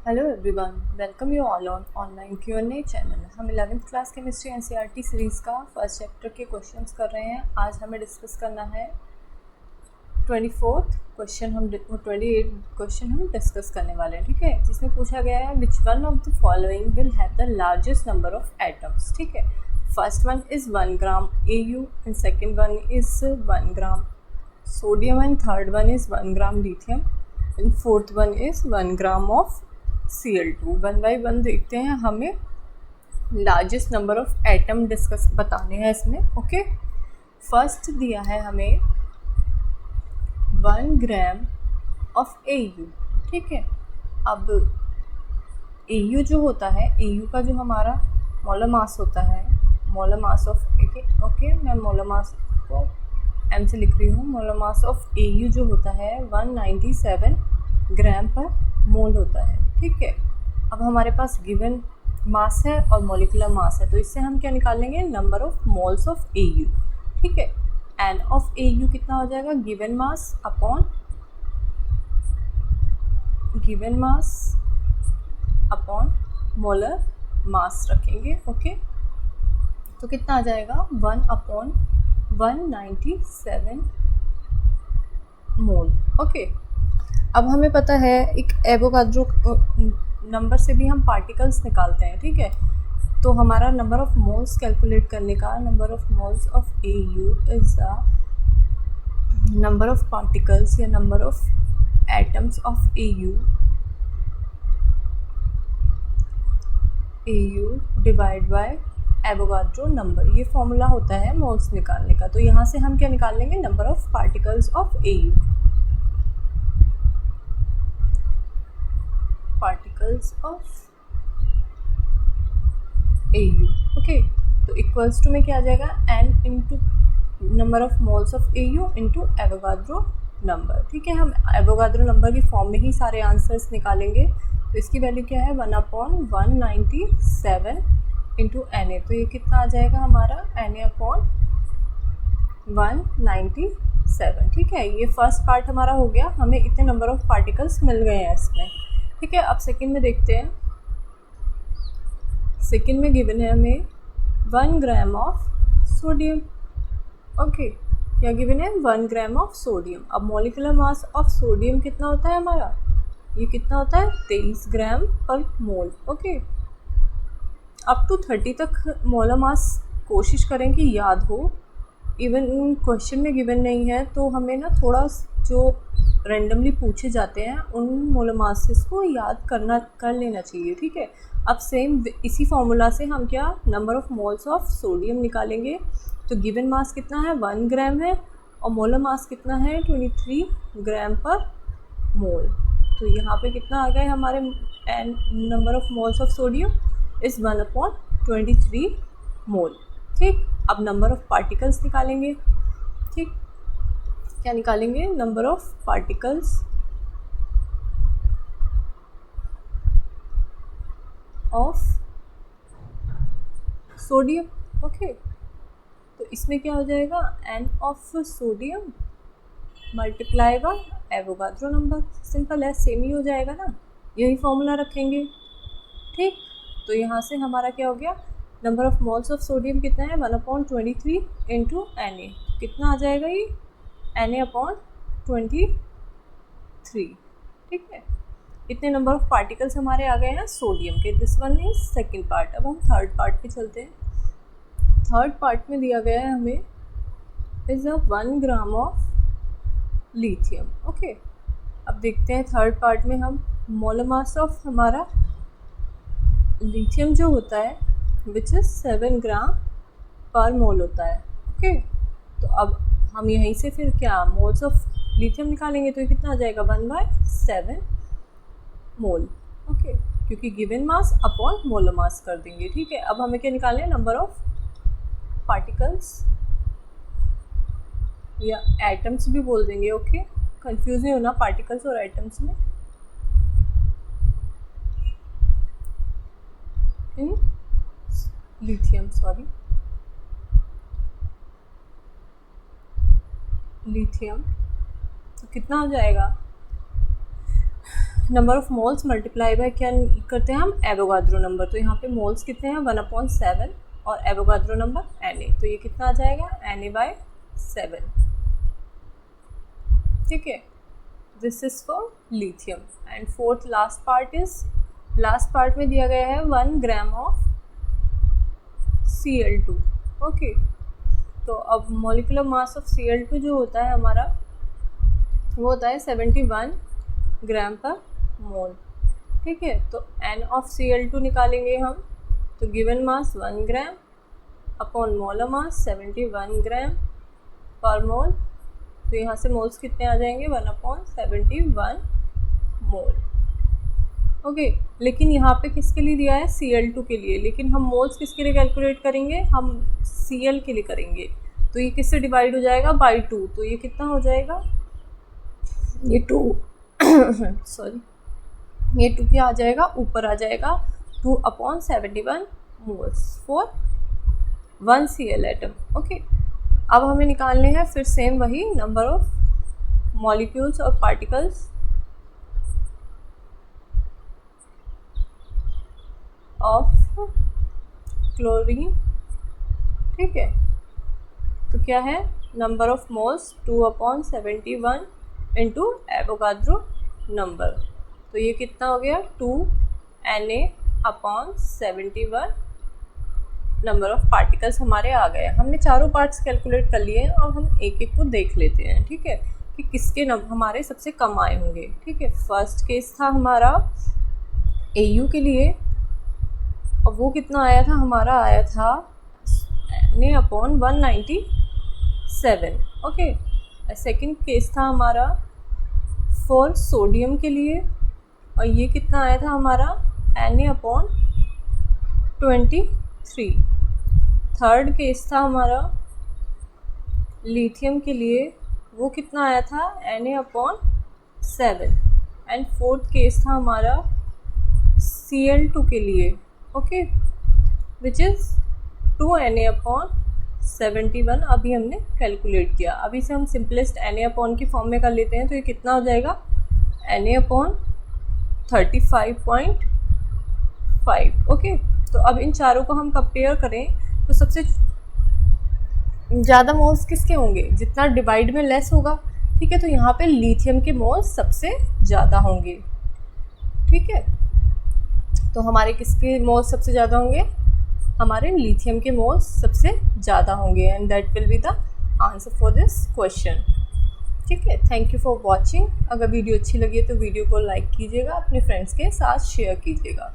Hello everyone, welcome you all on online Q&A channel. हम 11th class chemistry NCERT series का first chapter के questions कर रहे हैं। आज हमें डिस्कस करना है 24th क्वेश्चन। 28 क्वेश्चन हम डिस्कस करने वाले हैं, ठीक है, जिसमें पूछा गया है which one of the following will have the largest number of atoms. ठीक है, first one is 1 gram AU and second one is 1 gram sodium and third one is 1 gram lithium and fourth one is 1 gram of Cl2। One by one देखते हैं, हमें largest number of atom discuss बताने हैं इसमें। Okay, first दिया है हमें 1 gram of AU। ठीक है, अब AU जो होता है, AU का जो हमारा मोलर मास होता है, मोलर मास ऑफ ओके मैं मोलर मास को M से लिख रही हूँ। मोलर मास ऑफ AU जो होता है 197 ग्राम पर मोल होता है। ठीक है, अब हमारे पास गिवन मास है और मॉलिक्यूलर मास है, तो इससे हम क्या निकालेंगे, number of moles of AU। ठीक है, N ऑफ AU कितना हो जाएगा, given mass upon molar mass रखेंगे। ओके, तो कितना आ जाएगा 1/197 मोल। ओके, अब हमें पता है एक एवोगाड्रो नंबर से भी हम पार्टिकल्स निकालते हैं। ठीक है, तो हमारा नंबर ऑफ मोल्स कैलकुलेट करने का, number of moles of AU is the number of particles या number of atoms of AU divide by Avogadro number. ये फॉर्मूला होता है मोल्स निकालने का। तो यहाँ से हम क्या निकाल लेंगे, number of particles of AU, particles of AU। Okay, तो इक्वल्स टू में क्या आ जाएगा, N into number of moles of AU into Avogadro number. ठीक है, हम एवोगाड्रो नंबर की फॉर्म में ही सारे आंसर्स निकालेंगे। तो इसकी वैल्यू क्या है, 1/197 इंटू Na। तो ये कितना आ जाएगा हमारा, Na/197। ठीक है, ये फर्स्ट पार्ट हमारा हो गया, हमें इतने नंबर ऑफ पार्टिकल्स मिल गए हैं इसमें। ठीक है, अब सेकेंड में देखते हैं। सेकेंड में गिवन है हमें 1 ग्राम ऑफ सोडियम। ओके, क्या गिवन है, 1 ग्राम ऑफ सोडियम। अब मॉलिक्यूलर मास ऑफ सोडियम कितना होता है हमारा, ये कितना होता है 23 ग्राम पर मोल। ओके, अप टू 30 तक मोलर मास कोशिश करें कि याद हो। इवन क्वेश्चन में गिवन नहीं है तो हमें ना थोड़ा जो रेंडमली पूछे जाते हैं उन मोलर मासेस को याद कर लेना चाहिए। ठीक है, अब सेम इसी फॉर्मूला से हम क्या, number of moles of sodium निकालेंगे। तो गिवन मास कितना है, 1 ग्राम है, और मोलर मास कितना है, 23 ग्राम पर मोल। तो यहाँ पे कितना आ गए हमारे number of moles of sodium is 1/23 मोल। ठीक, अब नंबर ऑफ पार्टिकल्स निकालेंगे। ठीक, क्या निकालेंगे, number of particles of sodium. Okay, तो इसमें क्या हो जाएगा, N of sodium multiply by Avogadro number. Simple है, सेम ही हो जाएगा ना, यही फॉर्मूला रखेंगे। ठीक, तो यहाँ से हमारा क्या हो गया, number of moles of sodium कितना है, 1/23 इंटू Na। कितना आ जाएगा ये, Na/23। ठीक है, इतने नंबर ऑफ पार्टिकल्स हमारे आ गए हैं सोडियम के। This one is second part. अब हम थर्ड पार्ट पे चलते हैं। थर्ड पार्ट में दिया गया है हमें is 1 gram of lithium. Okay, अब देखते हैं थर्ड पार्ट में हम मोलर मास ऑफ हमारा लिथियम जो होता है विच इज़ 7 ग्राम पर मोल होता है। ओके, तो अब हम यहीं से फिर क्या, मोल्स ऑफ लिथियम निकालेंगे। तो ये कितना आ जाएगा, 1/7 मोल। ओके, क्योंकि given mass upon molar mass कर देंगे। ठीक है, अब हमें क्या निकालना है, नंबर ऑफ पार्टिकल्स या एटम्स भी बोल देंगे। ओके, कंफ्यूज नहीं होना पार्टिकल्स और एटम्स में। इन लिथियम, लिथियम तो कितना हो जाएगा, number of moles multiply by क्या करते हैं हम, एवोगाड्रो नंबर। तो यहाँ पे मोल्स कितने हैं, 1/7 और एवोगाड्रो नंबर Na। तो ये कितना आ जाएगा, Na/7। ठीक है, this is for lithium. And fourth last part में दिया गया है 1 ग्राम ऑफ Cl2। ओके, तो अब मॉलिक्यूलर मास ऑफ Cl2 जो होता है हमारा, वो होता है 71 ग्राम पर मोल। ठीक है, तो N ऑफ Cl2 निकालेंगे हम, तो गिवन मास 1 ग्राम अपॉन मोलर मास 71 ग्राम पर मोल। तो यहाँ से मोल्स कितने आ जाएंगे, 1/71 मोल। ओके, लेकिन यहाँ पे किसके लिए दिया है, Cl2 के लिए, लेकिन हम मोल्स किसके लिए कैलकुलेट करेंगे, हम Cl के लिए करेंगे। तो ये किससे डिवाइड हो जाएगा, बाई 2। तो ये कितना हो जाएगा, ये 2 सॉरी, ये 2 क्या आ जाएगा, ऊपर आ जाएगा, 2/71 moles for 1 Cl atom. Okay, अब हमें निकालने हैं फिर सेम वही नंबर ऑफ मॉलिक्यूल्स और पार्टिकल्स ऑफ क्लोरीन। ठीक है, तो क्या है, number of moles 2/71 into Avogadro number. तो ये कितना हो गया, 2Na/71 नंबर ऑफ पार्टिकल्स हमारे आ गए। हमने चारों पार्ट्स कैलकुलेट कर लिए हैं और हम एक एक को देख लेते हैं। ठीक है, कि किसके हमारे सबसे कम आए होंगे। ठीक है, फर्स्ट केस था हमारा Au के लिए, और वो कितना आया था, हमारा आया था Na/197। ओके, सेकंड केस था हमारा फॉर सोडियम के लिए, और ये कितना आया था हमारा, Na/23। थर्ड केस था हमारा लिथियम के लिए, वो कितना आया था, Na/7। एंड फोर्थ केस था हमारा Cl2 के लिए, ओके, विच इज़ 2Na/71 अभी हमने कैलकुलेट किया। अभी से हम सिंपलेस्ट Na/ की फॉर्म में कर लेते हैं। तो ये कितना हो जाएगा, Na/35.5। ओके, तो अब इन चारों को हम कंपेयर करें तो सबसे ज़्यादा मोल्स किसके होंगे, जितना डिवाइड में लेस होगा। ठीक है, तो यहाँ पे लिथियम के मोल्स सबसे ज़्यादा होंगे। ठीक है, तो हमारे किसके मोल्स सबसे ज़्यादा होंगे, हमारे लिथियम के मोल्स सबसे ज़्यादा होंगे। And that will be the answer for this question. ठीक है, थैंक यू फॉर वॉचिंग। अगर वीडियो अच्छी लगी है तो वीडियो को लाइक कीजिएगा, अपने फ्रेंड्स के साथ शेयर कीजिएगा।